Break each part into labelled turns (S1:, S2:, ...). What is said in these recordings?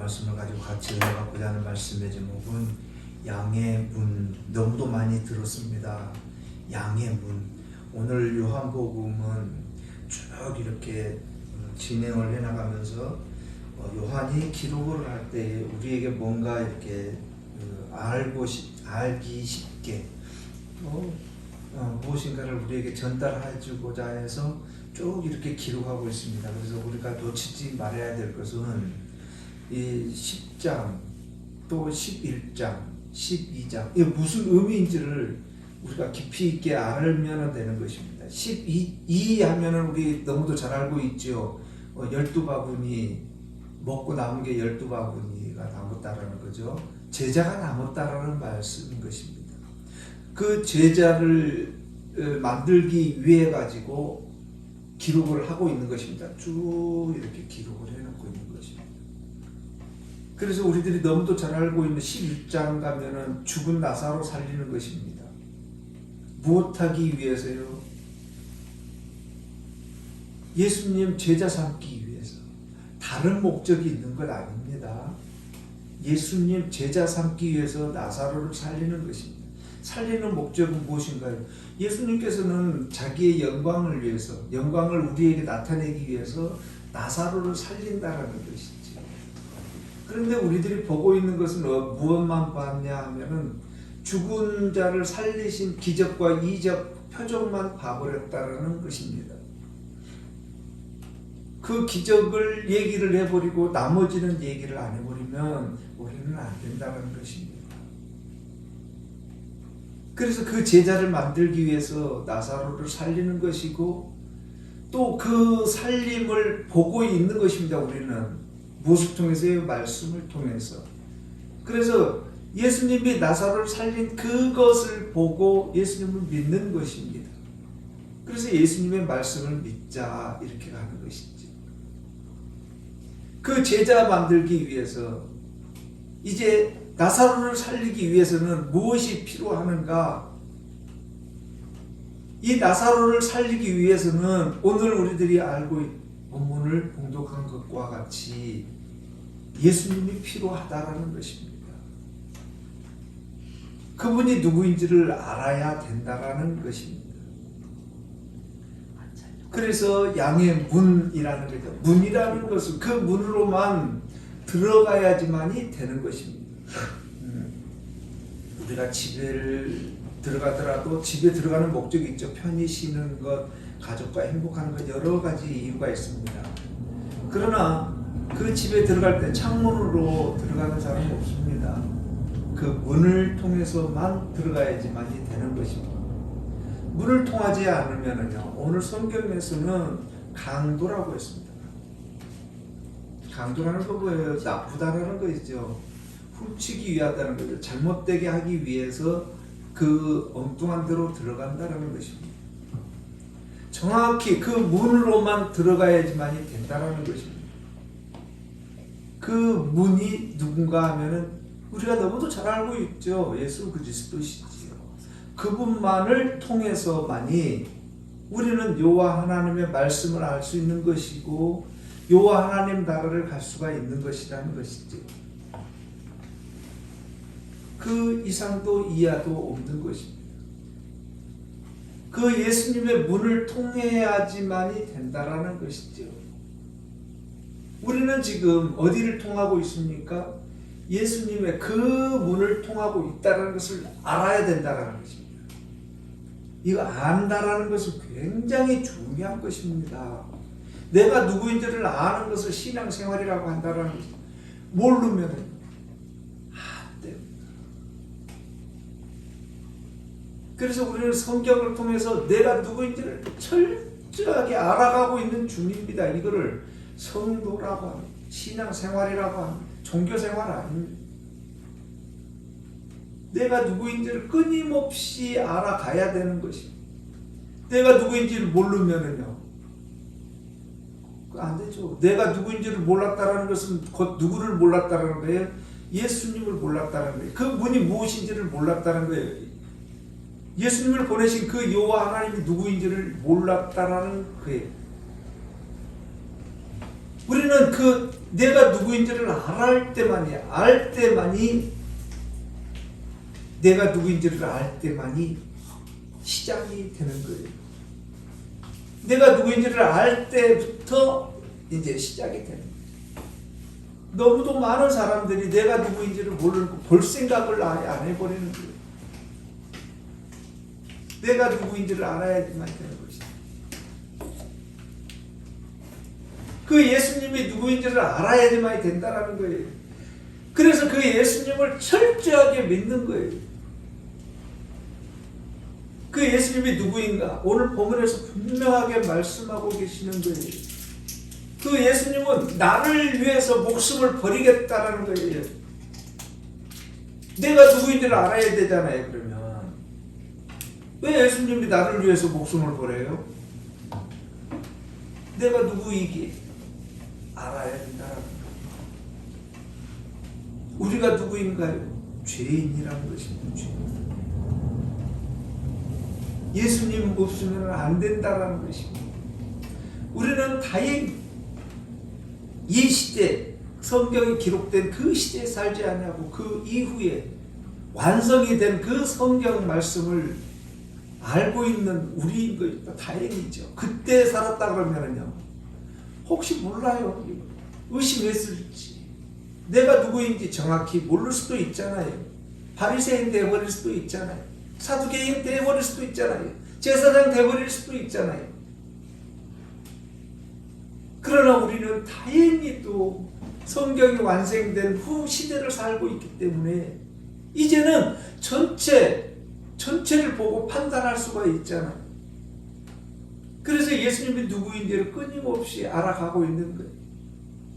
S1: 말씀을 가지고 같이 은혜받고자 하는 말씀의 제목은 양의 문. 너무도 많이 들었습니다. 양의 문. 오늘 요한복음은 쭉 이렇게 진행을 해나가면서 요한이 기록을 할 때 우리에게 뭔가 이렇게 알기 쉽게 무엇인가를 우리에게 전달해주고자 해서 쭉 이렇게 기록하고 있습니다. 그래서 우리가 놓치지 말아야 될 것은 이 10장 또 11장 12장 이게 무슨 의미인지를 우리가 깊이 있게 알면 되는 것입니다. 12 하면은 우리 너무도 잘 알고 있죠. 12바구니 먹고 남은 게 12바구니가 남았다라는 거죠. 제자가 남았다라는 말씀인 것입니다. 그 제자를 만들기 위해 가지고 기록을 하고 있는 것입니다. 쭉 이렇게 기록을 해놓고 있는 것입니다. 그래서 우리들이 너무도 잘 알고 있는 11장 가면은 죽은 나사로 살리는 것입니다. 무엇하기 위해서요? 예수님 제자 삼기 위해서. 다른 목적이 있는 것 아닙니다. 예수님 제자 삼기 위해서 나사로를 살리는 것입니다. 살리는 목적은 무엇인가요? 예수님께서는 자기의 영광을 위해서, 영광을 우리에게 나타내기 위해서 나사로를 살린다라는 것이지. 그런데 우리들이 보고 있는 것은 무엇만 봤냐 하면은 죽은 자를 살리신 기적과 이적 표적만 봐버렸다라는 것입니다. 그 기적을 얘기를 해버리고 나머지는 얘기를 안 해버리면 우리는 안 된다는 것입니다. 그래서 그 제자를 만들기 위해서 나사로를 살리는 것이고 또 그 살림을 보고 있는 것입니다. 우리는 무엇을 통해서요? 말씀을 통해서. 그래서 예수님이 나사로를 살린 그것을 보고 예수님을 믿는 것입니다. 그래서 예수님의 말씀을 믿자 이렇게 가는 것이죠. 그 제자 만들기 위해서 이제 나사로를 살리기 위해서는 무엇이 필요하는가? 이 나사로를 살리기 위해서는 오늘 우리들이 알고 있는 본문을 봉독한 것과 같이 예수님이 필요하다라는 것입니다. 그분이 누구인지를 알아야 된다라는 것입니다. 그래서 양의 문이라는 거죠. 문이라는 것은 그 문으로만 들어가야지만이 되는 것입니다. 우리가 집에 들어가더라도 집에 들어가는 목적이 있죠. 편히 쉬는 것, 가족과 행복하는 것, 여러 가지 이유가 있습니다. 그러나 그 집에 들어갈 때 창문으로 들어가는 사람은 없습니다. 그 문을 통해서만 들어가야지만이 되는 것입니다. 문을 통하지 않으면요, 오늘 성경에서는 강도라고 했습니다. 강도라는 건 뭐예요? 나쁘다라는 거죠. 훔치기 위하다는 거죠. 잘못되게 하기 위해서 그 엉뚱한 데로 들어간다라는 것입니다. 정확히 그 문으로만 들어가야지만이 된다라는 것입니다. 그 문이 누군가 하면은 우리가 너무도 잘 알고 있죠. 예수 그리스도시지요. 그분만을 통해서만이 우리는 여호와 하나님의 말씀을 알 수 있는 것이고 여호와 하나님 나라를 갈 수가 있는 것이라는 것이죠. 그 이상도 이하도 없는 것입니다. 그 예수님의 문을 통해야지만이 된다라는 것이죠. 우리는 지금 어디를 통하고 있습니까? 예수님의 그 문을 통하고 있다는 것을 알아야 된다는 것입니다. 이거 안다라는 것은 굉장히 중요한 것입니다. 내가 누구인지를 아는 것을 신앙생활이라고 한다는 것입니다. 모르면 안 됩니다. 그래서 우리는 성경을 통해서 내가 누구인지를 철저하게 알아가고 있는 중입니다. 이거를 성도라고 합니다. 신앙생활이라고 합니다. 종교생활 아닙니다. 내가 누구인지를 끊임없이 알아가야 되는 것입니다. 내가 누구인지를 모르면은요, 안 되죠. 내가 누구인지를 몰랐다라는 것은 곧 누구를 몰랐다라는 거예요? 예수님을 몰랐다라는 거예요. 그 분이 무엇인지를 몰랐다는 거예요. 예수님을 보내신 그 여호와 하나님이 누구인지를 몰랐다라는 거예요. 우리는 그 내가 누구인지를 알 때만이 내가 누구인지를 알 때만이 시작이 되는 거예요. 내가 누구인지를 알 때부터 이제 시작이 되는 거예요. 너무도 많은 사람들이 내가 누구인지를 모르고 볼 생각을 아예 안 해버리는 거예요. 내가 누구인지를 알아야지만 되는 것이죠. 그 예수님이 누구인지를 알아야지만 된다라는 거예요. 그래서 그 예수님을 철저하게 믿는 거예요. 그 예수님이 누구인가? 오늘 본문에서 분명하게 말씀하고 계시는 거예요. 그 예수님은 나를 위해서 목숨을 버리겠다라는 거예요. 내가 누구인지를 알아야 되잖아요. 그러면 왜 예수님이 나를 위해서 목숨을 버려요? 내가 누구이기 알아야 된다라는 거예요. 우리가 누구인가요? 죄인이라는 것입니다. 죄인. 예수님 없으면 안 된다라는 것입니다. 우리는 다행히 이 시대, 성경이 기록된 그 시대에 살지 않냐고 그 이후에 완성이 된 그 성경 말씀을 알고 있는 우리인 것이다. 다행이죠. 그때 살았다 그러면요, 혹시 몰라요. 의심했을지, 내가 누구인지 정확히 모를 수도 있잖아요. 바리새인 되어버릴 수도 있잖아요. 사두개인 되어버릴 수도 있잖아요. 제사장 되어버릴 수도 있잖아요. 그러나 우리는 다행히 또 성경이 완성된 후 시대를 살고 있기 때문에 이제는 전체를 보고 판단할 수가 있잖아요. 그래서 예수님이 누구인지를 끊임없이 알아가고 있는 거예요.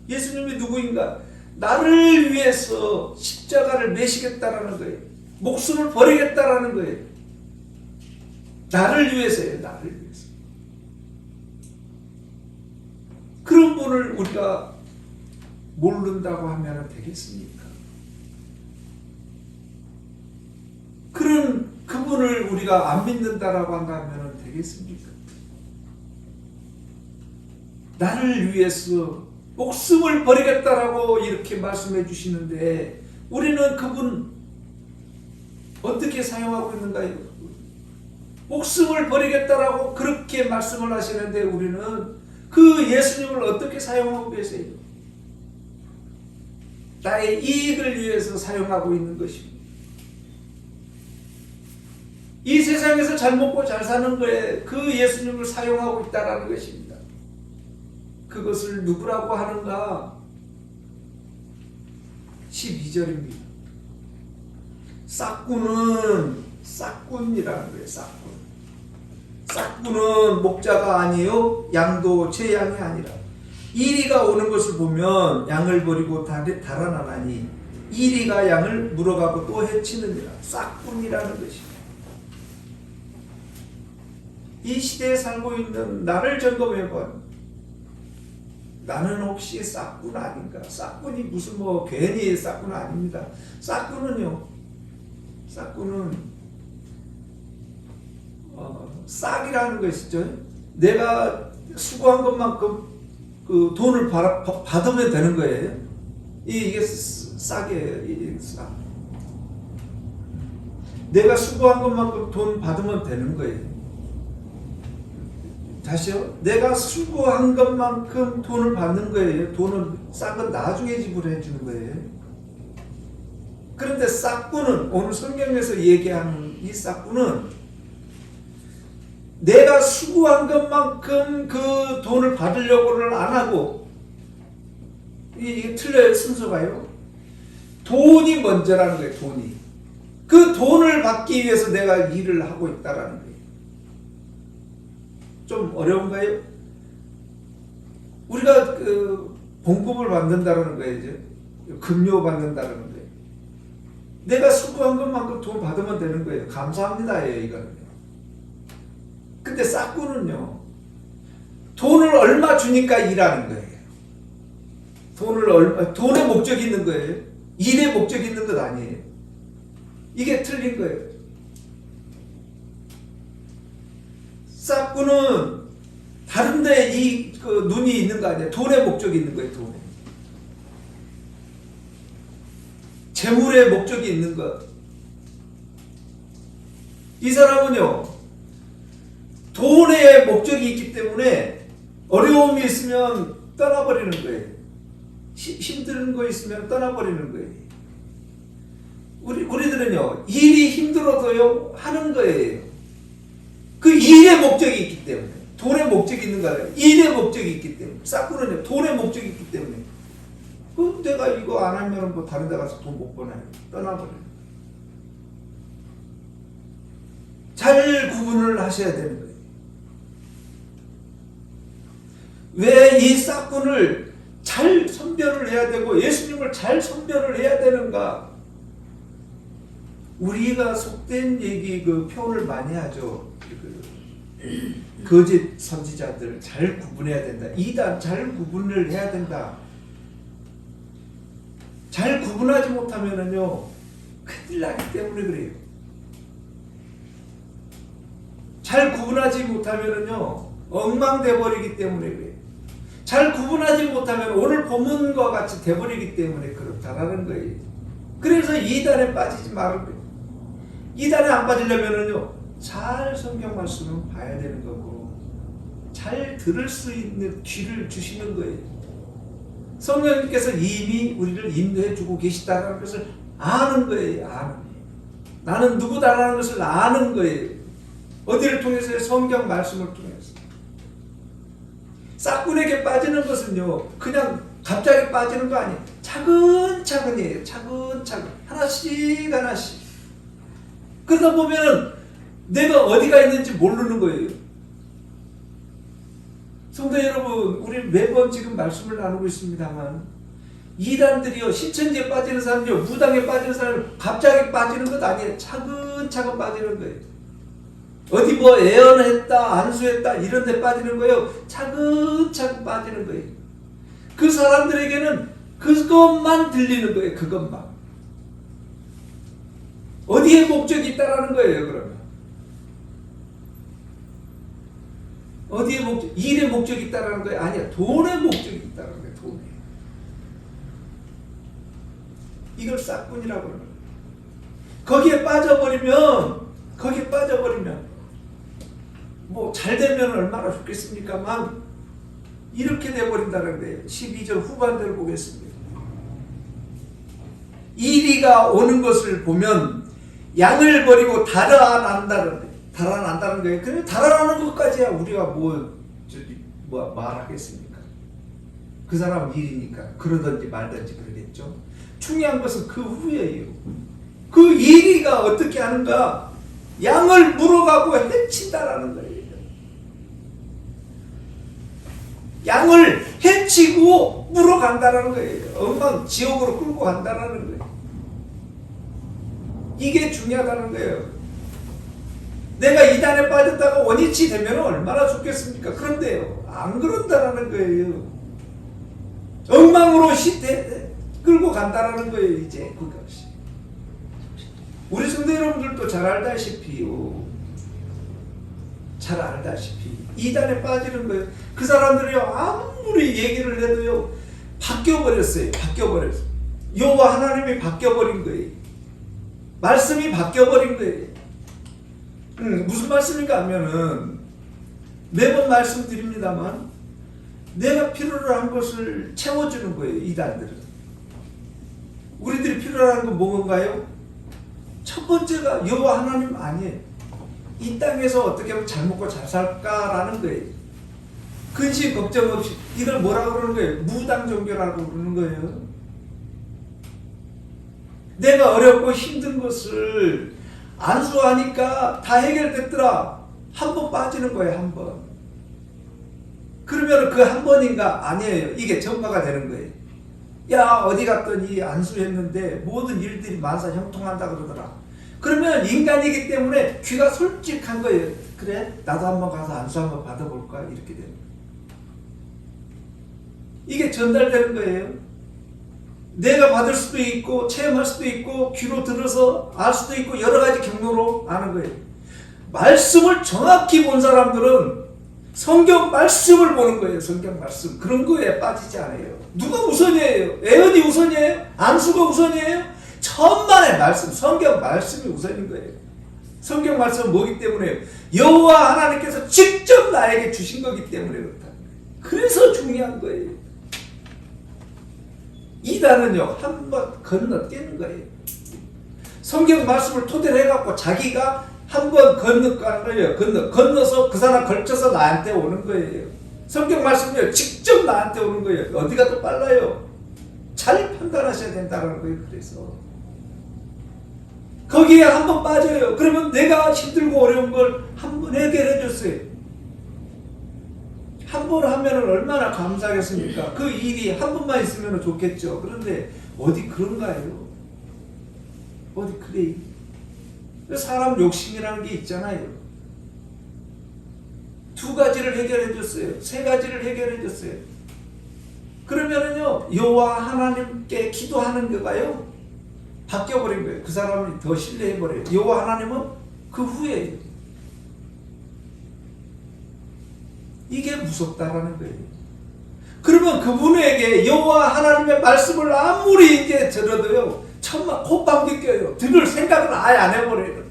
S1: 예수님이 누구인가? 나를 위해서 십자가를 매시겠다라는 거예요. 목숨을 버리겠다라는 거예요. 나를 위해서예요. 나를 위해서. 그런 분을 우리가 모른다고 하면 되겠습니까? 그런 그분을 우리가 안 믿는다라고 한다면 되겠습니까? 나를 위해서 목숨을 버리겠다라고 이렇게 말씀해 주시는데 우리는 그분 어떻게 사용하고 있는가요? 목숨을 버리겠다라고 그렇게 말씀을 하시는데 우리는 그 예수님을 어떻게 사용하고 계세요? 나의 이익을 위해서 사용하고 있는 것입니다. 이 세상에서 잘 먹고 잘 사는 거에 그 예수님을 사용하고 있다는 것입니다. 그것을 누구라고 하는가? 12절입니다. 싹꾼이라는 거예요. 싹꾼은 목자가 아니요 양도 제 양이 아니라 이리가 오는 것을 보면 양을 버리고 달아나나니 이리가 양을 물어가고 또 해치느니라. 싹꾼이라는 것입니다. 이 시대에 살고 있는 나를 점검해봐. 나는 혹시 싹꾼 아닌가? 싹꾼이 무슨 괜히 싹꾼 아닙니다. 싹꾼은 싹이라는 것이죠. 내가 수고한 것만큼 그 돈을 받으면 되는 거예요. 이게 싹이에요. 이게 싹. 내가 수고한 것만큼 돈 받으면 되는 거예요. 다시요. 내가 수고한 것만큼 돈을 받는 거예요. 싹은 나중에 지불해 주는 거예요. 그런데 싹꾼은 오늘 성경에서 얘기하는 이 싹꾼은 내가 수고한 것만큼 그 돈을 받으려고는 안 하고 이게 틀려요. 순서가요. 돈이 먼저라는 거예요. 돈이. 그 돈을 받기 위해서 내가 일을 하고 있다라는 거예요. 좀 어려운가요? 우리가 봉급을 받는다는 거예요. 이제 급료 받는다는 거예요. 내가 수고한 것만큼 돈 받으면 되는 거예요. 감사합니다. 이거는. 근데 싹꾼은요, 돈을 얼마 주니까 일하는 거예요. 돈의 목적이 있는 거예요. 일의 목적이 있는 것 아니에요. 이게 틀린 거예요. 싹꾼은 다른데 눈이 있는 거 아니에요. 돈의 목적이 있는 거예요. 돈에. 재물의 목적이 있는 것. 이 사람은요, 돈의 목적이 있기 때문에 어려움이 있으면 떠나버리는 거예요. 힘든 거 있으면 떠나버리는 거예요. 우리들은요, 일이 힘들어도요, 하는 거예요. 그 일의 목적이 있기 때문에. 돈의 목적이 있는 거 아니에요. 일의 목적이 있기 때문에. 싹구는요, 돈의 목적이 있기 때문에. 내가 이거 안 하면 뭐 다른 데 가서 돈 못 버나요? 떠나버려요. 잘 구분을 하셔야 되는 거예요. 왜 이 싹군을 잘 선별을 해야 되고 예수님을 잘 선별을 해야 되는가? 우리가 속된 얘기 그 표현을 많이 하죠. 거짓 선지자들 잘 구분해야 된다. 이단 잘 구분을 해야 된다. 잘 구분하지 못하면은요, 큰일 나기 때문에 그래요. 잘 구분하지 못하면은요, 엉망돼 버리기 때문에 그래요. 잘 구분하지 못하면 오늘 본문과 같이 돼버리기 때문에 그렇다라는 거예요. 그래서 이단에 빠지지 말은 거예요. 이단에 안 빠지려면은요, 잘 성경 말씀을 봐야 되는 거고, 잘 들을 수 있는 귀를 주시는 거예요. 성령님께서 이미 우리를 인도해 주고 계시다는 것을 아는 거예요. 아는 거예요. 나는 누구다라는 것을 아는 거예요. 어디를 통해서요? 성경 말씀을 통해서. 싹군에게 빠지는 것은요, 그냥 갑자기 빠지는 거 아니에요. 차근차근이에요. 차근차근. 하나씩 하나씩. 그러다 보면은 내가 어디가 있는지 모르는 거예요. 성도 여러분, 우리 매번 지금 말씀을 나누고 있습니다만, 이단들이요, 신천지에 빠지는 사람이요, 무당에 빠지는 사람이 갑자기 빠지는 것 아니에요. 차근차근 빠지는 거예요. 어디 뭐 애언했다, 안수했다, 이런 데 빠지는 거예요. 차근차근 빠지는 거예요. 그 사람들에게는 그것만 들리는 거예요. 그것만. 어디에 목적이 있다라는 거예요, 그러면. 어디에 목적, 일의 목적이 있다라는 거예요? 아니야. 돈의 목적이 있다라는 거예요, 돈에. 이걸 싹군이라고 그러는 거예요. 거기에 빠져버리면, 뭐 잘 되면 얼마나 좋겠습니까만 이렇게 돼버린다는 거예요. 12절 후반대를 보겠습니다. 이리가 오는 것을 보면 양을 버리고 달아난다는 거예요. 그러면 달아나는 것까지야 우리가 말하겠습니까? 그 사람 일이니까 그러든지 말든지 그러겠죠. 중요한 것은 그 후에요. 그 이리가 어떻게 하는가? 양을 물어가고 해친다라는 거예요. 양을 해치고 물어간다라는 거예요. 엉망 지옥으로 끌고 간다라는 거예요. 이게 중요하다는 거예요. 내가 이단에 빠졌다가 원위치 되면 얼마나 좋겠습니까? 그런데요, 안 그런다라는 거예요. 엉망으로 끌고 간다라는 거예요. 이제 그것이. 우리 성도 여러분들도 잘 알다시피요. 이단에 빠지는 거예요. 그 사람들이요, 아무리 얘기를 해도요, 바뀌어버렸어요. 여호와 하나님이 바뀌어버린 거예요. 말씀이 바뀌어버린 거예요. 무슨 말씀인가 하면은, 매번 말씀드립니다만, 내가 필요로 한 것을 채워주는 거예요, 이단들은. 우리들이 필요로 하는 건 뭔가요? 첫 번째가 여호와 하나님 아니에요. 이 땅에서 어떻게 하면 잘 먹고 잘 살까라는 거예요. 근심 걱정 없이. 이걸 뭐라고 그러는 거예요? 무당 종교라고 그러는 거예요. 내가 어렵고 힘든 것을 안수하니까 다 해결됐더라. 한 번 빠지는 거예요. 한 번. 그러면 그 한 번인가? 아니에요. 이게 전파가 되는 거예요. 야, 어디 갔더니 안수했는데 모든 일들이 만사 형통한다 그러더라. 그러면 인간이기 때문에 귀가 솔직한 거예요. 그래? 나도 한번 가서 안수 한번 받아볼까? 이렇게 되는 거예요. 이게 전달되는 거예요. 내가 받을 수도 있고 체험할 수도 있고 귀로 들어서 알 수도 있고 여러 가지 경로로 아는 거예요. 말씀을 정확히 본 사람들은 성경 말씀을 보는 거예요. 성경 말씀. 그런 거에 빠지지 않아요. 누가 우선이에요? 애언이 우선이에요? 안수가 우선이에요? 천만의 말씀, 성경 말씀이 우선인 거예요. 성경 말씀은 뭐기 때문에 여호와 하나님께서 직접 나에게 주신 거기 때문에 그렇다. 그래서 중요한 거예요. 이단은요, 한번 건너뛰는 거예요. 성경 말씀을 토대로 해갖고 자기가 한번 건너가는 거예요. 건너서 그 사람 걸쳐서 나한테 오는 거예요. 성경 말씀이요, 직접 나한테 오는 거예요. 어디가 더 빨라요? 잘 판단하셔야 된다는 거예요. 그래서 거기에 한번 빠져요. 그러면 내가 힘들고 어려운 걸 한번 해결해 줬어요. 한 번 하면 얼마나 감사하겠습니까? 그 일이 한 번만 있으면 좋겠죠. 그런데 어디 그런가요? 어디 그래요? 사람 욕심이라는 게 있잖아요. 두 가지를 해결해 줬어요. 세 가지를 해결해 줬어요. 그러면은요, 여호와 하나님께 기도하는 거가요, 바뀌어버린 거예요. 그 사람을 더 신뢰해버려요. 여호와 하나님은 그 후에 이게 무섭다라는 거예요. 그러면 그분에게 여호와 하나님의 말씀을 아무리 이제 들어도요, 천만 콧방귀 껴요. 들을 생각은 아예 안 해버려요.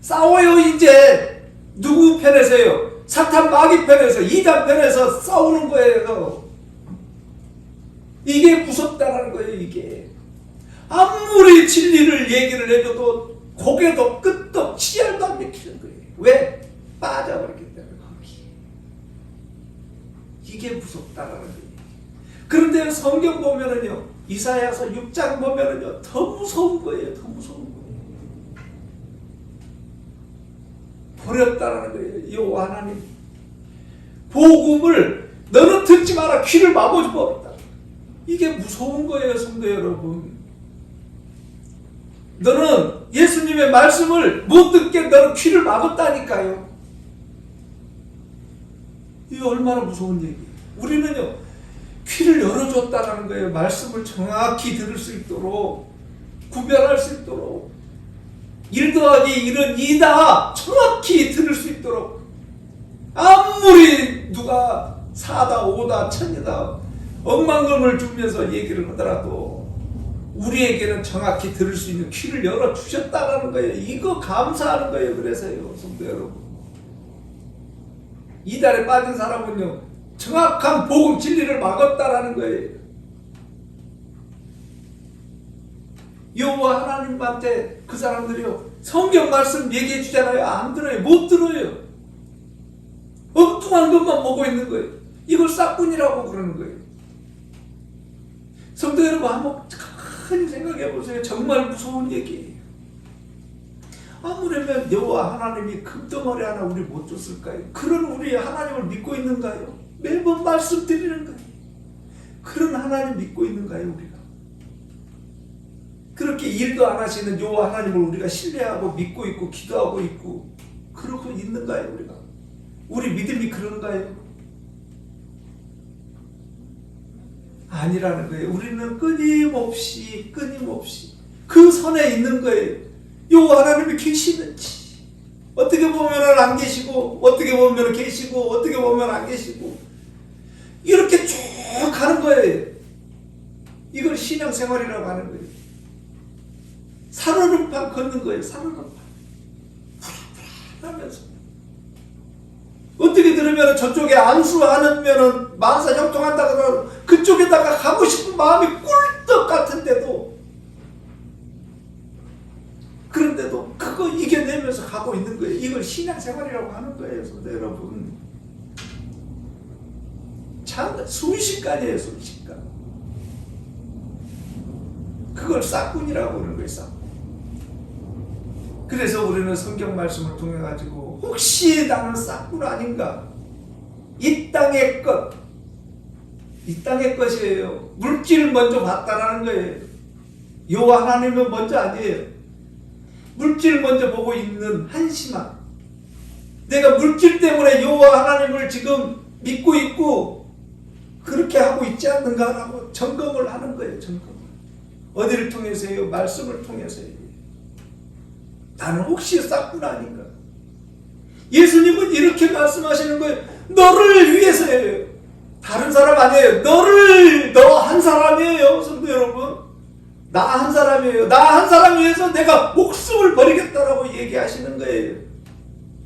S1: 싸워요. 이제 누구 편에서요? 사탄 마귀 편에서, 이단 편에서 싸우는 거예요. 이게 무섭다라는 거예요. 이게 아무리 진리를 얘기를 해줘도 고개도 끄떡 치열도 안 맥히는 거예요. 왜? 빠져버렸기 때문에. 거기 이게 무섭다라는 거예요. 그런데 성경 보면은요, 이사야서 6장 보면은요, 더 무서운 거예요. 더 무서운 거예요. 버렸다라는 거예요. 여호와 하나님 복음을 너는 듣지 마라. 귀를 막아줘 버렸다. 이게 무서운 거예요. 성도 여러분, 너는 예수님의 말씀을 못 듣게 너는 귀를 막았다니까요. 이게 얼마나 무서운 얘기예요. 우리는요, 귀를 열어줬다는 거예요. 말씀을 정확히 들을 수 있도록, 구별할 수 있도록, 1 더하기 1은 2다 정확히 들을 수 있도록. 아무리 누가 4다 5다 1000이다 억만금을 주면서 얘기를 하더라도 우리에게는 정확히 들을 수 있는 귀를 열어주셨다라는 거예요. 이거 감사하는 거예요. 그래서요, 성도 여러분, 이달에 빠진 사람은요, 정확한 복음 진리를 막았다라는 거예요. 여호와 하나님한테 그 사람들이요, 성경 말씀 얘기해 주잖아요. 안 들어요. 못 들어요. 엉뚱한 것만 보고 있는 거예요. 이걸 싹군이라고 그러는 거예요. 성도 여러분, 한번 가만히 생각해 보세요. 정말 무서운 얘기예요. 아무래면 여호와 하나님이 금덩어리 하나 우리 못 줬을까요? 그런 우리 하나님을 믿고 있는가요? 매번 말씀드리는 거예요. 그런 하나님 믿고 있는가요, 우리가? 그렇게 일도 안 하시는 여호와 하나님을 우리가 신뢰하고 믿고 있고 기도하고 있고 그러고 있는가요, 우리가? 우리 믿음이 그런가요? 아니라는 거예요. 우리는 끊임없이 그 선에 있는 거예요. 여호와 하나님이 계시는지, 어떻게 보면 안 계시고, 어떻게 보면 계시고, 어떻게 보면 안 계시고, 이렇게 쭉 가는 거예요. 이걸 신앙생활이라고 하는 거예요. 살얼음판 걷는 거예요. 살얼음판 하면서 어떻게 들으면 저쪽에 안수하면 만사형통한다 그러면 그쪽에다가 가고 싶은 마음이 꿀떡 같은데도, 그런데도 그거 이겨내면서 가고 있는 거예요. 이걸 신앙생활이라고 하는 거예요, 성도 여러분. 참 순식간이에요, 순식간. 그걸 싹군이라고 그러는 거예요, 싹군. 그래서 우리는 성경 말씀을 통해 가지고 혹시 나는 싹군 아닌가? 이 땅의 것, 이 땅의 것이에요. 물질을 먼저 봤다라는 거예요. 여호와 하나님은 먼저 아니에요. 물질을 먼저 보고 있는 한심함. 내가 물질 때문에 여호와 하나님을 지금 믿고 있고 그렇게 하고 있지 않는가라고 점검을 하는 거예요. 점검을. 어디를 통해서요? 말씀을 통해서요. 나는 혹시 싹군 아닌가? 예수님은 이렇게 말씀하시는 거예요. 너를 위해서예요. 다른 사람 아니에요. 너 한 사람이에요, 성도 여러분. 나 한 사람이에요. 나 한 사람 위해서 내가 목숨을 버리겠다라고 얘기하시는 거예요.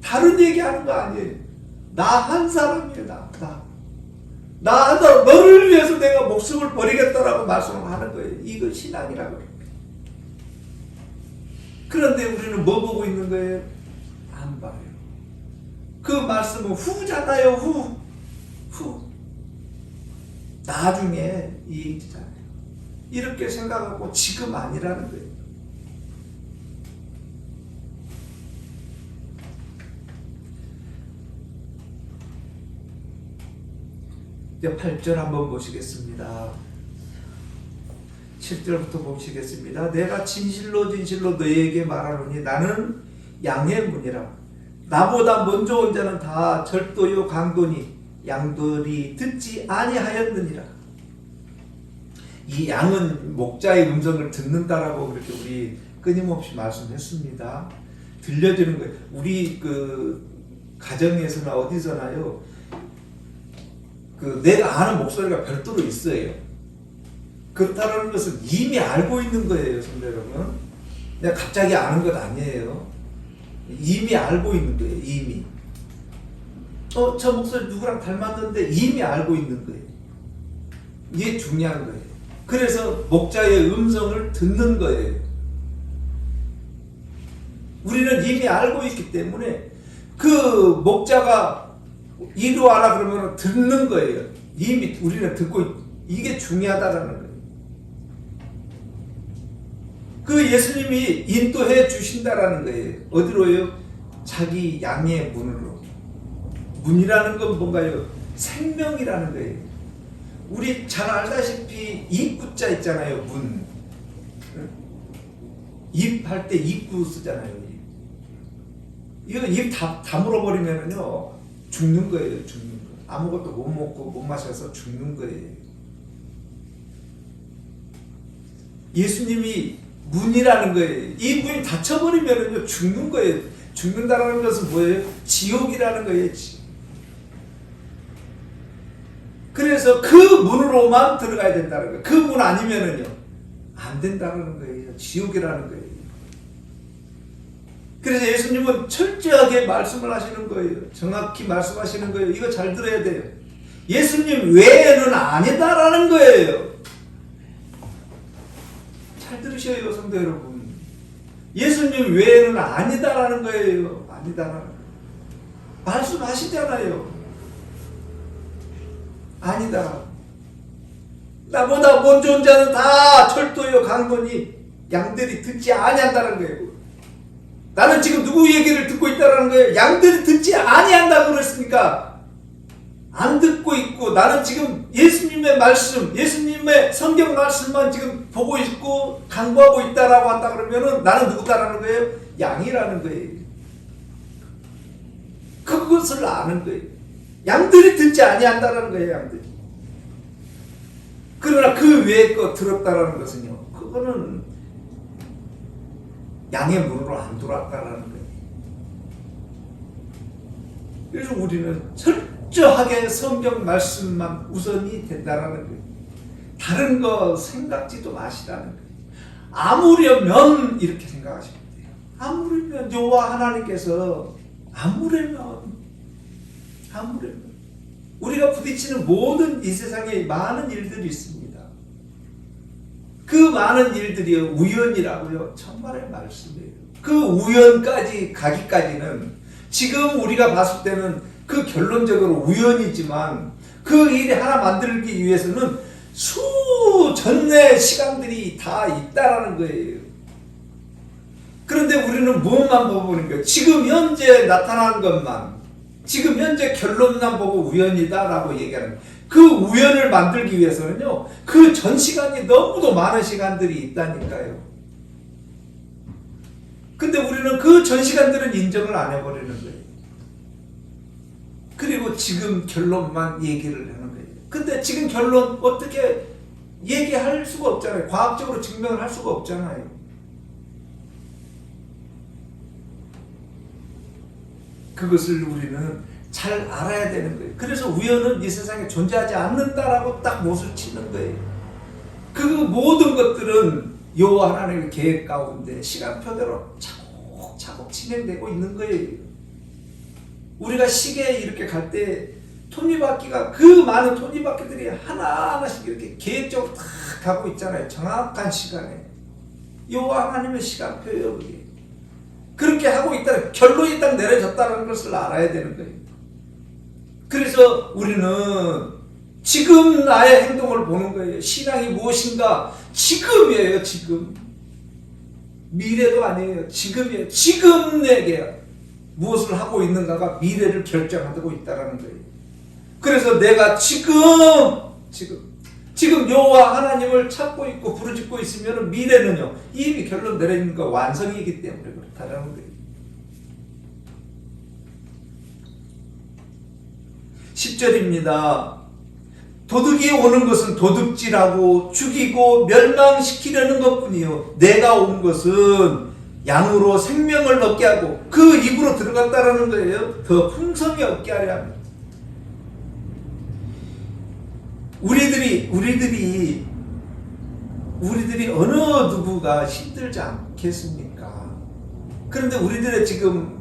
S1: 다른 얘기하는 거 아니에요. 나 한 사람이에요. 나 한 사람, 너를 위해서 내가 목숨을 버리겠다라고 말씀을 하는 거예요. 이거 신앙이라고 해요. 그런데 우리는 뭐 보고 있는 거예요? 안 봐요. 그 말씀은 후잖아요. 후. 나중에 이 얘기잖아요. 이렇게 생각하고 지금 아니라는 거예요. 이제 8절 한번 보시겠습니다. 7절부터 보시겠습니다. 내가 진실로 너희에게 말하노니 나는 양의 문이라. 나보다 먼저 온 자는 다 절도요 강도니 양들이 듣지 아니하였느니라. 이 양은 목자의 음성을 듣는다라고 그렇게 우리 끊임없이 말씀했습니다. 들려주는 거예요. 우리 그 가정에서나 어디서나요, 그 내가 아는 목소리가 별도로 있어요. 그렇다는 것은 이미 알고 있는 거예요, 성도 여러분. 내가 갑자기 아는 것 아니에요. 이미 알고 있는 거예요, 이미. 저 목소리 누구랑 닮았는데 이미 알고 있는 거예요. 이게 중요한 거예요. 그래서 목자의 음성을 듣는 거예요. 우리는 이미 알고 있기 때문에 그 목자가 이리 와라 그러면 듣는 거예요. 이미 우리는 듣고 이게 중요하다라는 거예요. 그 예수님이 인도해 주신다라는 거예요. 어디로요? 자기 양의 문으로. 문이라는 건 뭔가요? 생명이라는 거예요. 우리 잘 알다시피 입구자 있잖아요. 문. 입 할 때 입구 쓰잖아요. 이거 입 다물어 버리면은요 죽는 거예요. 죽는 거. 아무것도 못 먹고 못 마셔서 죽는 거예요. 예수님이 문이라는 거예요. 이 문이 닫혀버리면은요 죽는 거예요. 죽는다라는 것은 뭐예요? 지옥이라는 거예요. 그래서 그 문으로만 들어가야 된다는 거예요. 그 문 아니면은요 안 된다는 거예요. 지옥이라는 거예요. 그래서 예수님은 철저하게 말씀을 하시는 거예요. 정확히 말씀하시는 거예요. 이거 잘 들어야 돼요. 예수님 외에는 아니다라는 거예요. 잘 들으셔요, 성도 여러분. 예수님 외에는 아니다라는 거예요. 아니다라는 거예요. 말씀하시잖아요. 아니다. 나보다 먼저 온 자는 다 철도요 강도니 양들이 듣지 아니한다는 거예요. 나는 지금 누구 얘기를 듣고 있다는 거예요. 양들이 듣지 아니한다고 그랬으니까 안 듣고 있고, 나는 지금 예수님의 말씀, 예수님의 성경 말씀만 지금 보고 있고 강구하고 있다라고 한다 그러면은 나는 누구다라는 거예요? 양이라는 거예요. 그것을 아는 거예요. 양들이 듣지 아니한다라는 거예요. 양들이. 그러나 그 외의 거 들었다라는 것은요, 그거는 양의 문으로 안 들어왔다라는 거예요. 그래서 우리는 철저하게 성경 말씀만 우선이 된다라는 거예요. 다른 거 생각지도 마시라는 거예요. 아무려면 이렇게 생각하시면 돼요. 아무려면 여호와 하나님께서 아무려면 우리가 부딪히는 모든 이 세상에 많은 일들이 있습니다. 그 많은 일들이 우연이라고요. 천만의 말씀이에요. 그 우연까지 가기까지는 지금 우리가 봤을 때는 그 결론적으로 우연이지만 그 일이 하나 만들기 위해서는 수전의 시간들이 다 있다라는 거예요. 그런데 우리는 무엇만 보는 거예요? 지금 현재 나타난 것만, 지금 현재 결론만 보고 우연이다라고 얘기하는 거예요. 그 우연을 만들기 위해서는요, 그 전 시간이 너무도 많은 시간들이 있다니까요. 근데 우리는 그 전 시간들은 인정을 안 해버리는 거예요. 그리고 지금 결론만 얘기를 하는 거예요. 근데 지금 결론 어떻게 얘기할 수가 없잖아요. 과학적으로 증명을 할 수가 없잖아요. 그것을 우리는 잘 알아야 되는 거예요. 그래서 우연은 이 세상에 존재하지 않는다라고 딱 못을 치는 거예요. 그 모든 것들은 여호와 하나님의 계획 가운데 시간표대로 차곡차곡 진행되고 있는 거예요. 우리가 시계에 이렇게 갈 때 톱니바퀴가 그 많은 톱니바퀴들이 하나하나씩 이렇게 계획적으로 다 가고 있잖아요. 정확한 시간에. 여호와 하나님의 시간표예요. 그게. 그렇게 하고 있다는 결론이 딱 내려졌다는 것을 알아야 되는 거예요. 그래서 우리는 지금 나의 행동을 보는 거예요. 신앙이 무엇인가? 지금이에요. 지금. 미래도 아니에요. 지금이에요. 지금 내게 무엇을 하고 있는가가 미래를 결정하고 있다는 거예요. 그래서 내가 지금 여호와 하나님을 찾고 있고 부르짖고 있으면 미래는요 이미 결론 내려있는 거 완성이기 때문에 그렇다는 거예요. 10절입니다. 도둑이 오는 것은 도둑질하고 죽이고 멸망시키려는 것뿐이요 내가 온 것은 양으로 생명을 얻게 하고 그 입으로 들어갔다라는 거예요. 더 풍성히 얻게 하려 합니다. 우리들이 어느 누구가 힘들지 않겠습니까? 그런데 우리들의 지금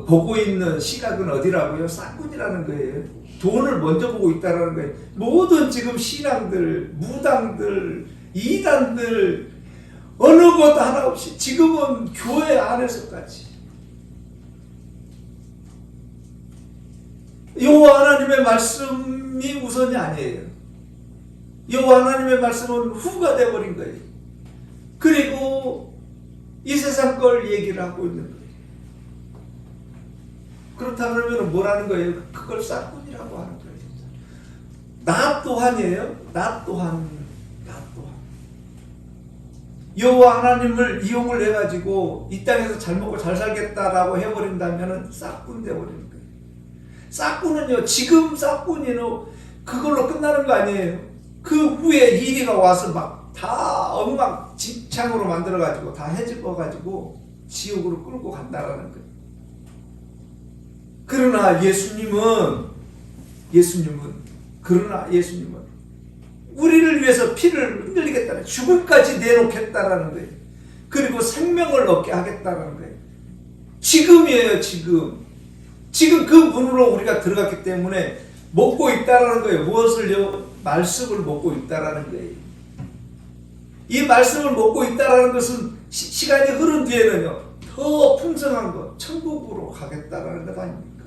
S1: 보고 있는 시각은 어디라고요? 싹군이라는 거예요. 돈을 먼저 보고 있다라는 거예요. 모든 지금 신앙들, 무당들, 이단들 어느 것 하나 없이 지금은 교회 안에서까지 여호와 하나님의 말씀이 우선이 아니에요. 여호와 하나님의 말씀은 후가 되어버린 거예요. 그리고 이 세상 걸 얘기를 하고 있는 거예요. 그렇다 그러면 뭐라는 거예요? 그걸 싹군이라고 하는 거예요. 나 또한이에요. 나 또한. 여호와 하나님을 이용을 해가지고 이 땅에서 잘 먹고 잘 살겠다라고 해버린다면 싹군 되어버리는 거예요. 싹군은요, 지금 싹군이는 그걸로 끝나는 거 아니에요. 그 후에 이리가 와서 막 다 엉망진창으로 만들어가지고 다 해집어가지고 지옥으로 끌고 간다라는 거예요. 그러나 예수님은 우리를 위해서 피를 흘리겠다는 죽음까지 내놓겠다라는 거예요. 그리고 생명을 얻게 하겠다라는 거예요. 지금이에요. 지금 그 문으로 우리가 들어갔기 때문에 먹고 있다라는 거예요. 무엇을요? 말씀을 먹고 있다라는 거예요. 이 말씀을 먹고 있다라는 것은 시간이 흐른 뒤에는요 더 풍성한 것, 천국으로 가겠다라는 것 아닙니까?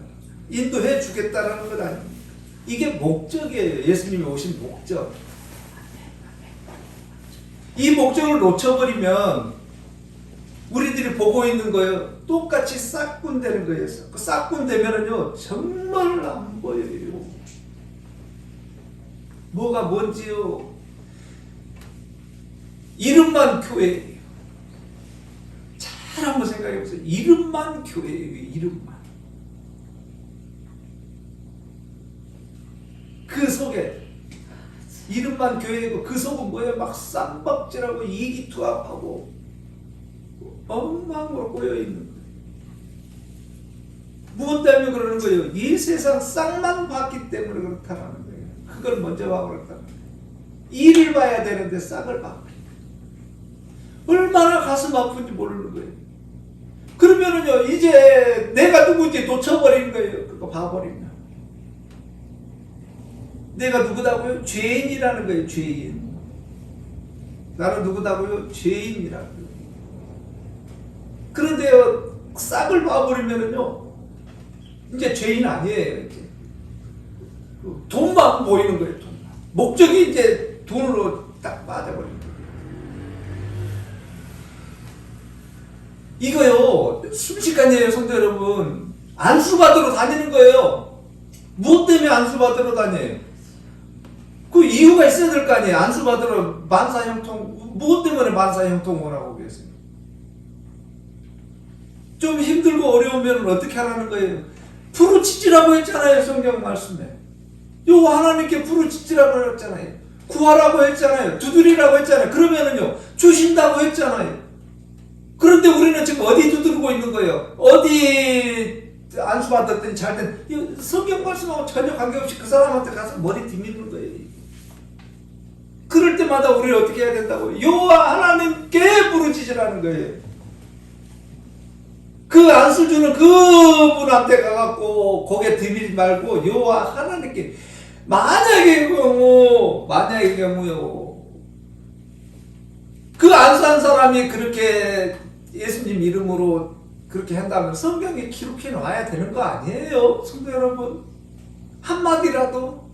S1: 인도해 주겠다라는 것 아닙니까? 이게 목적이에요. 예수님이 오신 목적. 이 목적을 놓쳐버리면 우리들이 보고 있는 거예요. 똑같이 싹군 되는 거예요. 그 싹군 되면은요 정말 안 보여요. 뭐가 뭔지요. 이름만 교회예요. 잘 한번 생각해 보세요. 이름만 교회예요. 이름만. 그 속에 이름만 교회이고 그 속은 뭐예요? 막 쌈박질하고 이기투합하고 엉망으로 꼬여있는 거예요. 무엇 때문에 그러는 거예요? 이 세상 싹만 봤기 때문에 그렇다는 거예요. 그걸 먼저 봐 그렇다는 거예요. 이를 봐야 되는데 싹을 봐. 얼마나 가슴 아픈지 모르는 거예요. 그러면은요 이제 내가 누구인지 놓쳐버리는 거예요. 그거 봐버리면. 내가 누구다고요? 죄인이라는 거예요. 죄인. 나는 누구다고요? 죄인이라고요. 그런데요 싹을 봐버리면은요 이제 죄인 아니에요. 이제 돈만 보이는 거예요. 돈만. 목적이 이제 돈으로 딱 맞아버리는 거예요. 이거요 순식간이에요. 성도 여러분. 안수받으러 다니는 거예요. 무엇 때문에 안수받으러 다녀요? 그 이유가 있어야 될 거 아니에요. 안수받으러 만사형통, 무엇 때문에 만사형통을 하고 계세요? 좀 힘들고 어려우면 어떻게 하라는 거예요? 부르짖으라고 했잖아요. 성경 말씀에. 요 하나님께 부르짖으라고 했잖아요. 구하라고 했잖아요. 두드리라고 했잖아요. 그러면은요 주신다고 했잖아요. 그런데 우리는 지금 어디 두드리고 있는 거예요? 어디 안수받았더니 잘된 성경 말씀하고 전혀 관계없이 그 사람한테 가서 머리 디미는 거예요. 그럴 때 때마다 우리를 어떻게 해야 된다고? 여호와 하나님께 부르짖으라는 거예요. 그 안수 주는 그분한테 가갖고 고개 들이지 말고 여호와 하나님께. 만약의 경우요, 그 안수한 사람이 그렇게 예수님 이름으로 그렇게 한다면 성경에 기록해 놔야 되는 거 아니에요, 성도 여러분? 한마디라도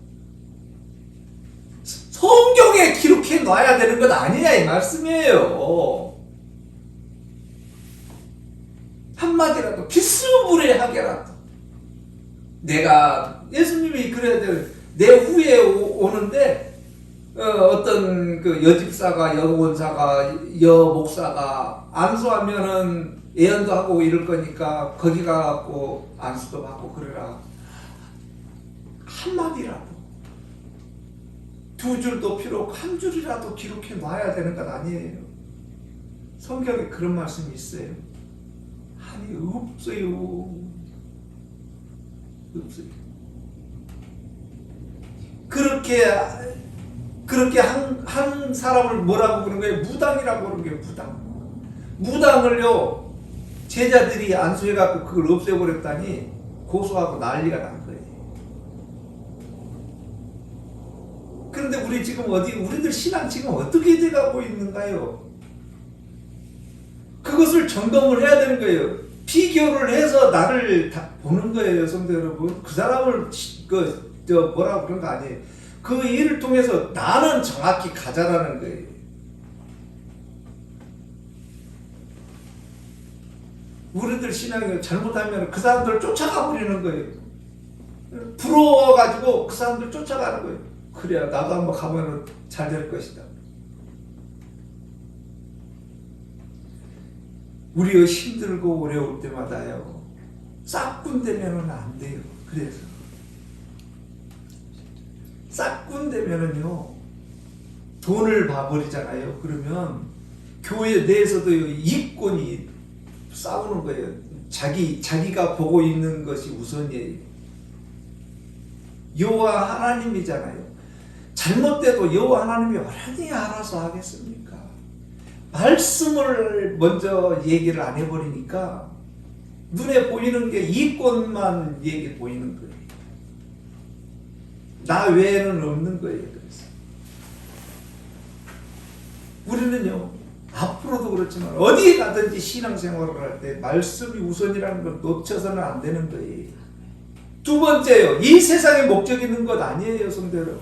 S1: 성경에 기록해 놔야 되는 것 아니냐 이 말씀이에요. 한마디라도 비스무리하게라도 내가 예수님이 그래야 될 내 후에 오는데 어떤 그 여집사가 여원사가 여목사가 안수하면은 예언도 하고 이럴 거니까 거기 가갖고 안수도 받고 그러라. 한마디라도 두 줄도 필요 없고 한 줄이라도 기록해 놔야 되는 것 아니에요. 성경에 그런 말씀이 있어요. 아니 없어요. 없어요. 그렇게 한 사람을 뭐라고 부르는 거예요? 무당이라고 부르는 거예요. 무당을요 제자들이 안수해갖고 그걸 없애버렸다니 고소하고 난리가 난 거예요. 그런데 우리 지금 우리들 신앙 지금 어떻게 돼가고 있는가요? 그것을 점검을 해야 되는 거예요. 비교를 해서 나를 다 보는 거예요, 성도 여러분. 그 사람을 뭐라고 그런 거 아니에요. 그 일을 통해서 나는 정확히 가자라는 거예요. 우리들 신앙이 잘못하면 그 사람들을 쫓아가 버리는 거예요. 부러워가지고 그 사람들 쫓아가는 거예요. 그래야 나도 한번 가면 잘 될 것이다. 우리가 힘들고 어려울 때마다요 싹군대면은 안 돼요. 그래서 싹군대면은요 돈을 봐버리잖아요. 그러면 교회 내에서도 이권이 싸우는 거예요. 자기가 보고 있는 것이 우선이에요. 여호와 하나님이잖아요. 잘못돼도 여호와 하나님이 어련히 알아서 하겠습니까? 말씀을 먼저 얘기를 안 해버리니까 눈에 보이는 게 이권만 얘기 보이는 거예요. 나 외에는 없는 거예요. 그래서 우리는요 앞으로도 그렇지만 어디에 가든지 신앙생활을 할 때 말씀이 우선이라는 걸 놓쳐서는 안 되는 거예요. 두 번째요, 이 세상에 목적 있는 것 아니에요, 성도 여러분.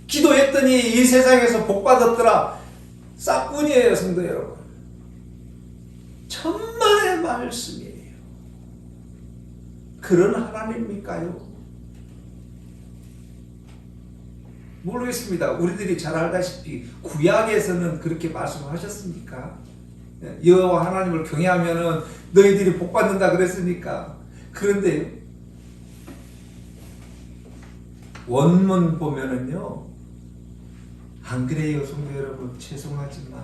S1: 기도했더니 이 세상에서 복 받았더라, 싹군이에요, 성도 여러분. 천만의 말씀이에요. 그런 하나님입니까요? 모르겠습니다. 우리들이 잘 알다시피 구약에서는 그렇게 말씀하셨습니까? 여호와 하나님을 경외하면은 너희들이 복 받는다 그랬으니까. 그런데 원문 보면은요 안 그래요, 성도 여러분. 죄송하지만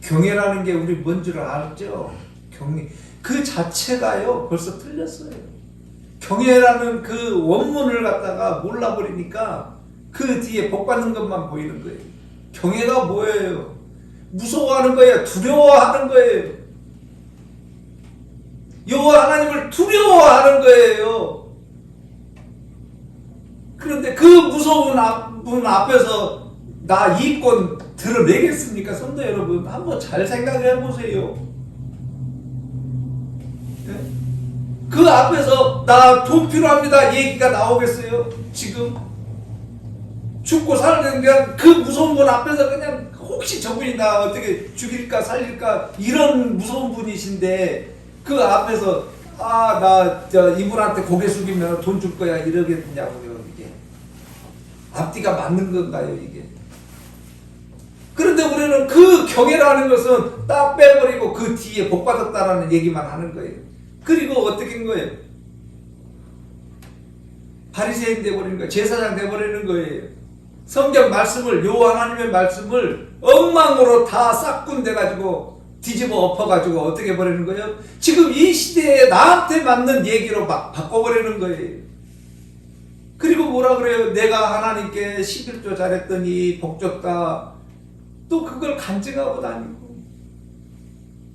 S1: 경외라는 게 우리 뭔 줄 알죠? 경외 그 자체가요 벌써 틀렸어요. 경외라는 그 원문을 갖다가 몰라버리니까 그 뒤에 복 받는 것만 보이는 거예요. 경외가 뭐예요? 무서워하는 거예요. 두려워하는 거예요. 여호와 하나님을 두려워하는 거예요. 그런데 그 무서운 분 앞에서 나 이권 드러내겠습니까? 성도 여러분, 한번 잘 생각해 보세요. 그 앞에서 나 돈 필요합니다 얘기가 나오겠어요? 지금 죽고 사는 그냥 그 무서운 분 앞에서 그냥 혹시 저분이 나 어떻게 죽일까 살릴까 이런 무서운 분이신데 그 앞에서 나 이분한테 고개 숙이면 돈 줄 거야 이러겠냐고요. 이게 앞뒤가 맞는 건가요 이게? 그런데 우리는 그 경외라는 것은 딱 빼버리고 그 뒤에 복 받았다라는 얘기만 하는 거예요. 그리고 어떻게 한 거예요? 바리새인 돼버리는 거예요. 제사장 돼버리는 거예요. 성경 말씀을, 여호와 하나님의 말씀을 엉망으로 다 싹군 돼가지고 뒤집어 엎어가지고 어떻게 버리는 거예요? 지금 이 시대에 나한테 맞는 얘기로 막 바꿔버리는 거예요. 그리고 뭐라 그래요? 내가 하나님께 11조 잘했더니 복 줬다. 또 그걸 간증하고 다니고.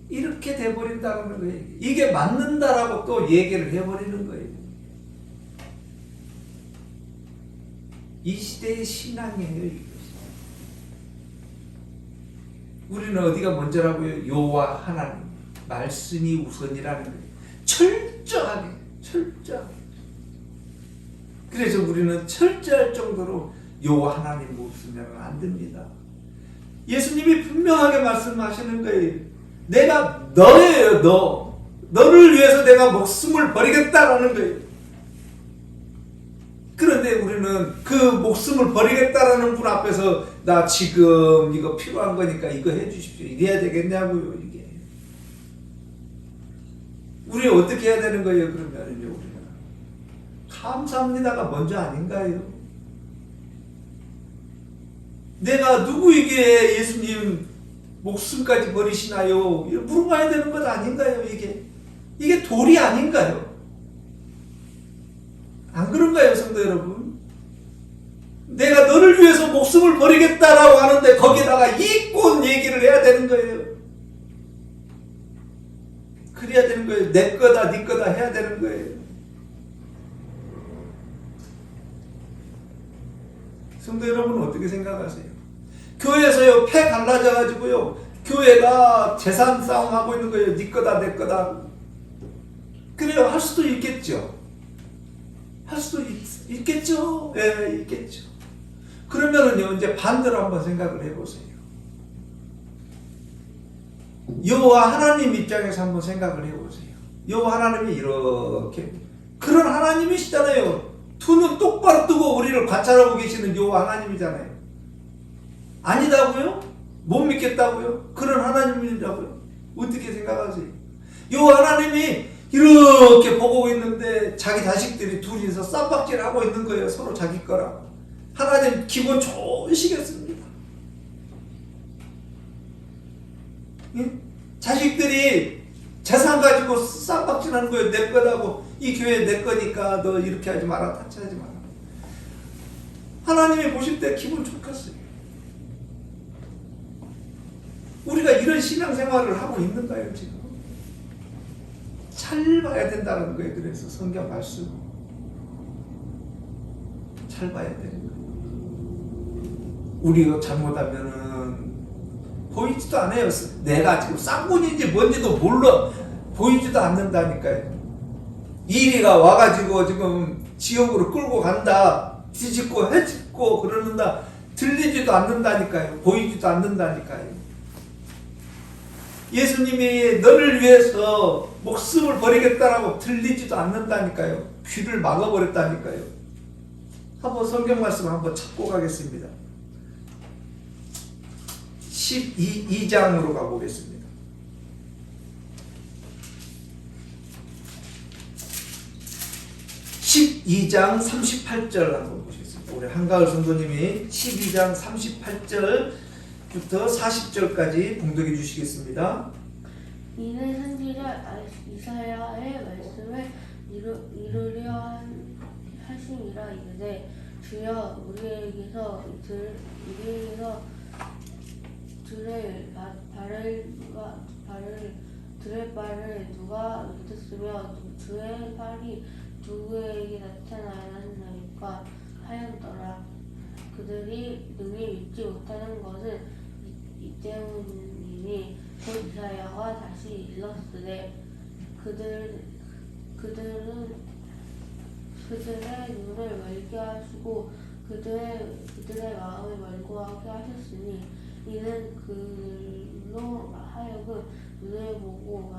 S1: 이렇게 돼버린다는 거예요. 이게 맞는다라고 또 얘기를 해버리는 거예요. 이 시대의 신앙이에요. 이것이. 우리는 어디가 먼저라고요? 여호와 하나님 말씀이 우선이라는 거예요. 철저하게. 그래서 우리는 철저할 정도로 여호와 하나님 없으면 안 됩니다. 예수님이 분명하게 말씀하시는 거예요. 내가 너예요. 너를 위해서 내가 목숨을 버리겠다라는 거예요. 그런데 우리는 그 목숨을 버리겠다라는 분 앞에서 나 지금 이거 필요한 거니까 이거 해주십시오. 이래야 되겠냐고요. 이게 우리 어떻게 해야 되는 거예요? 그러면요, 우리가 감사합니다가 먼저 아닌가요? 내가 누구에게 예수님 목숨까지 버리시나요? 물어봐야 되는 것 아닌가요? 이게 도리 아닌가요? 안 그런가요, 성도 여러분? 내가 너를 위해서 목숨을 버리겠다라고 하는데 거기다가 이권 얘기를 해야 되는 거예요. 그래야 되는 거예요. 내 거다, 네 거다 해야 되는 거예요. 성도 여러분은 어떻게 생각하세요? 교회에서요, 패 갈라져가지고요, 교회가 재산 싸움하고 있는 거예요. 네 거다, 내 거다. 그래요, 할 수도 있겠죠. 할 수도 있겠죠. 예, 있겠죠. 그러면은요, 이제 반대로 한번 생각을 해보세요. 여호와 하나님 입장에서 한번 생각을 해보세요. 여호와 하나님이 이렇게, 그런 하나님이시잖아요. 두 눈 똑바로 뜨고 우리를 관찰하고 계시는 여호와 하나님이잖아요. 아니다고요? 못 믿겠다고요? 그런 하나님이라고요? 어떻게 생각하세요? 여호와 하나님이 이렇게 보고 있는데 자기 자식들이 둘이서 쌈박질 하고 있는 거예요. 서로 자기 거라고. 하나님 기분 좋으시겠습니다. 예? 자식들이 재산 가지고 쌈박질 하는 거예요. 내 거라고. 이 교회 내 거니까 너 이렇게 하지 마라. 타치하지 마라. 하나님이 보실 때 기분 좋겠어요. 우리가 이런 신앙생활을 하고 있는가요, 지금? 잘 봐야 된다는 거예요. 그래서 성경 말씀 잘 봐야 되는 거예요. 우리가 잘못하면은 보이지도 않아요. 내가 지금 쌍문인지 뭔지도 몰라. 보이지도 않는다니까요. 이리가 와가지고 지금 지옥으로 끌고 간다. 뒤집고 해집고 그러는다. 들리지도 않는다니까요. 보이지도 않는다니까요. 예수님이 너를 위해서 목숨을 버리겠다라고 들리지도 않는다니까요. 귀를 막아버렸다니까요. 한번 성경 말씀 한번 찾고 가겠습니다. 12장으로 가보겠습니다. 12장 38절 한번 보시겠습니다. 우리 한가을 성도님이 12장 38절부터 40절까지 봉독해 주시겠습니다.
S2: 이는 선지자 이사야의 말씀을 이루려 하심이라. 이르되 주여 우리에게서 들의 발을 누가 믿었으며 주의 발이 누구에게 나타나나이까 하였더라. 그들이 능히 믿지 못하는 것은 이 때문이니 곧 이사야가 다시 일렀으되 그들의 눈을 멀게 하시고 그들의 마음을 멀고하게 하셨으니 이는 그들로 하여금 눈을 보고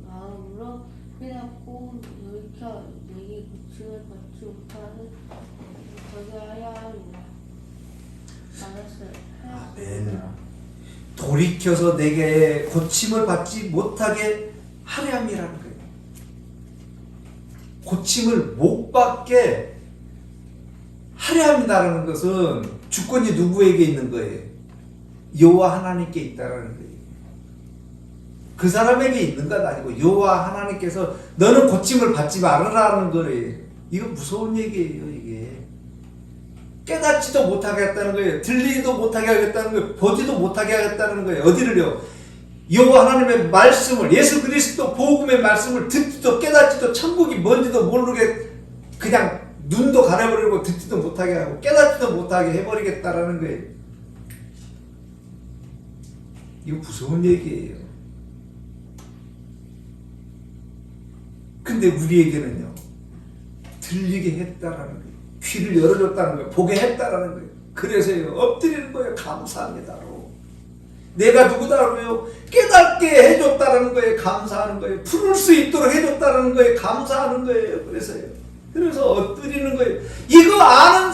S2: 마음으로 깨닫고 돌이켜 내게 고침을 받지 못하게 하야 합니다.
S1: 아멘. 돌이켜서 내게 고침을 받지 못하게 하려 함이라는 거예요. 고침을 못 받게 하려 합니다라는 것은 주권이 누구에게 있는 거예요? 여호와 하나님께 있다라는 거예요. 그 사람에게 있는 것 아니고 여호와 하나님께서 너는 고침을 받지 말아라는 거예요. 이거 무서운 얘기예요, 이게. 깨닫지도 못하게 하겠다는 거예요. 들리지도 못하게 하겠다는 거예요. 보지도 못하게 하겠다는 거예요. 어디를요? 여호와 하나님의 말씀을, 예수 그리스도 복음의 말씀을 듣지도 깨닫지도 천국이 뭔지도 모르게 그냥 눈도 가려버리고 듣지도 못하게 하고 깨닫지도 못하게 해버리겠다라는 거예요. 이거 무서운 얘기예요. 근데 우리에게는요, 들리게 했다라는 거예요. 귀를 열어줬다는 거예요. 보게 했다라는 거예요. 그래서요, 엎드리는 거예요. 감사합니다로. 내가 누구다로요? 깨닫게 해줬다라는 거예요. 감사하는 거예요. 부를 수 있도록 해줬다라는 거예요. 감사하는 거예요. 그래서 엎드리는 거예요. 이거를 아는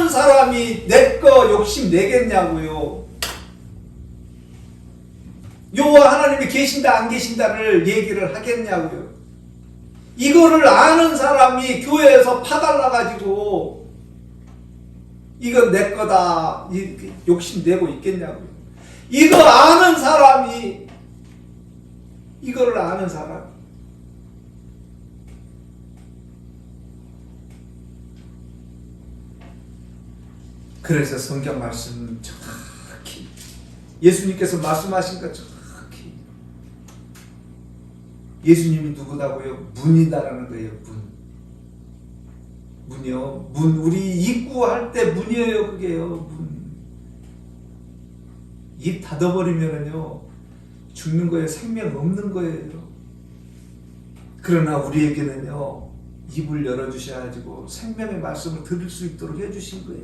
S1: 사람이 내 거 욕심 내겠냐고요. 여호와 하나님이 계신다 안 계신다를 얘기를 하겠냐고요. 이거를 아는 사람이 교회에서 파달라가지고 이건 내 거다 이렇게 욕심내고 있겠냐고요. 이거를 아는 사람 그래서 성경 말씀 정확히 예수님께서 말씀하신 것 정확히 예수님이 누구다고요? 문이다라는 거예요. 문이요. 문. 우리 입구할 때 문이에요. 그게요. 문. 입 닫아버리면은요 죽는 거예요. 생명 없는 거예요. 그러나 우리에게는요 입을 열어주셔가지고 생명의 말씀을 들을 수 있도록 해주신 거예요.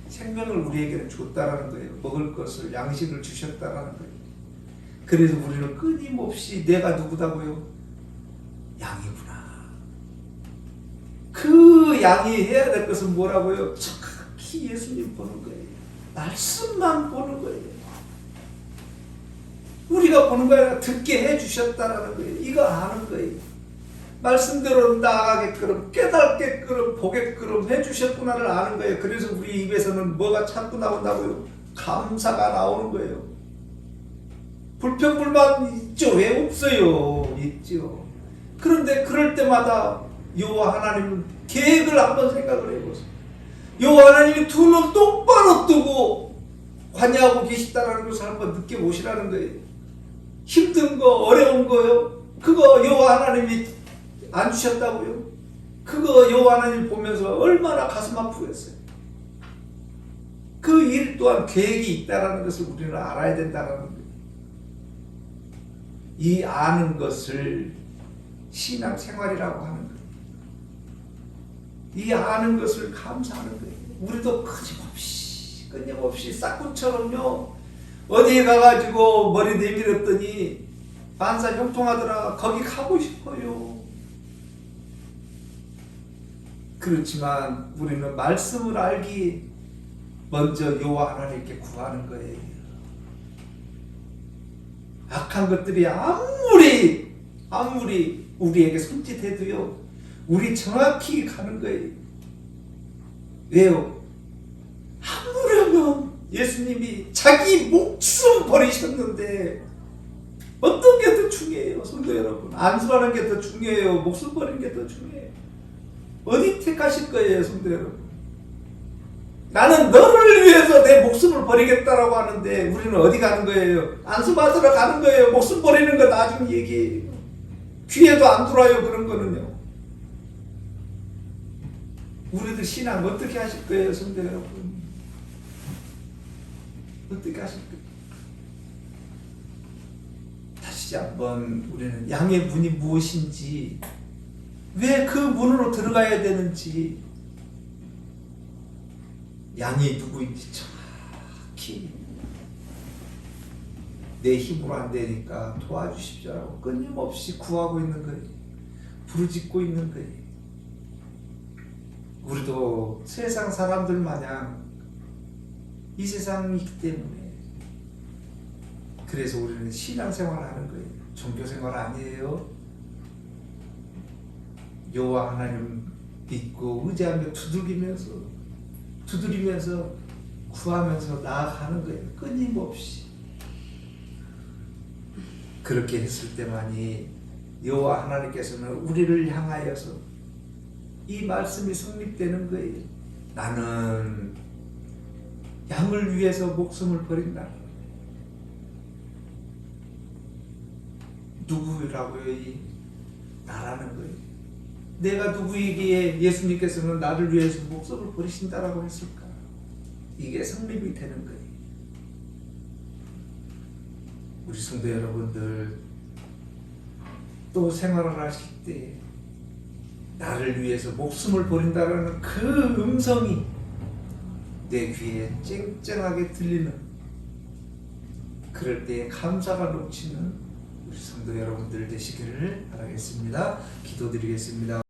S1: 생명을 우리에게는 줬다라는 거예요. 먹을 것을 양식을 주셨다라는 거예요. 그래서 우리는 끊임없이 내가 누구다고요? 양이구나. 그 양이 해야 될 것은 뭐라고요? 정확히 예수님 보는 거예요. 말씀만 보는 거예요. 우리가 보는 거야. 듣게 해주셨다라는 거예요. 이거 아는 거예요. 말씀대로 나아가게끔 깨닫게끔 보게끔 해주셨구나를 아는 거예요. 그래서 우리 입에서는 뭐가 자꾸 나온다고요? 감사가 나오는 거예요. 불평불만 있죠? 왜 없어요? 있죠. 그런데 그럴 때마다 여호와 하나님은 계획을 한번 생각을 해보세요. 여호와 하나님이 두 눈 똑바로 뜨고 관여하고 계시다는 것을 한번 느껴보시라는 거예요. 힘든 거, 어려운 거요? 그거 여호와 하나님이 안 주셨다고요? 그거 여호와 하나님 보면서 얼마나 가슴 아프겠어요. 그 일 또한 계획이 있다는 것을 우리는 알아야 된다는 거예요. 이 아는 것을 신앙생활이라고 하는 거예요. 이 아는 것을 감사하는 거예요. 우리도 끊임없이 싹군처럼요 어디에 가가지고 머리 내밀었더니 반사 형통하더라. 거기 가고 싶어요. 그렇지만 우리는 말씀을 알기 먼저 여호와 하나님께 구하는 거예요. 악한 것들이 아무리 우리에게 손짓해도요 우리 정확히 가는 거예요. 왜요? 아무려면 예수님이 자기 목숨 버리셨는데 어떤 게 더 중요해요? 성도 여러분, 안수하는 게 더 중요해요? 목숨 버리는 게 더 중요해요? 어디 택하실 거예요, 성도 여러분? 나는 너를 위해서 내 목숨을 버리겠다라고 하는데 우리는 어디 가는 거예요? 안수받으러 가는 거예요. 목숨 버리는 거 나중 얘기예요. 귀에도 안 들어와요, 그런 거는요. 우리들 신앙 어떻게 하실 거예요, 성도 여러분? 어떻게 하실 거예요? 다시 한번 우리는 양의 문이 무엇인지, 왜 그 문으로 들어가야 되는지, 양이 누구인지 정확히 내 힘으로 안 되니까 도와주십시오라고 끊임없이 구하고 있는 거예요. 부르짖고 있는 거예요. 우리도 세상 사람들 마냥 이 세상이기 때문에 그래서 우리는 신앙생활을 하는 거예요. 종교생활 아니에요. 여호와 하나님 믿고 의지하며 두드리면서 구하면서 나아가는 거예요. 끊임없이. 그렇게 했을 때만이 여호와 하나님께서는 우리를 향하여서 이 말씀이 성립되는 거예요. 나는 양을 위해서 목숨을 버린다. 누구라고요? 이 나라는 거예요. 내가 누구이기에 예수님께서는 나를 위해서 목숨을 버리신다라고 했을까? 이게 성립이 되는 거예요. 우리 성도 여러분들 또 생활을 하실 때 나를 위해서 목숨을 버린다라는 그 음성이 내 귀에 쨍쨍하게 들리는, 그럴 때 감사가 넘치는 우리 성도 여러분들 되시기를 바라겠습니다. 기도드리겠습니다.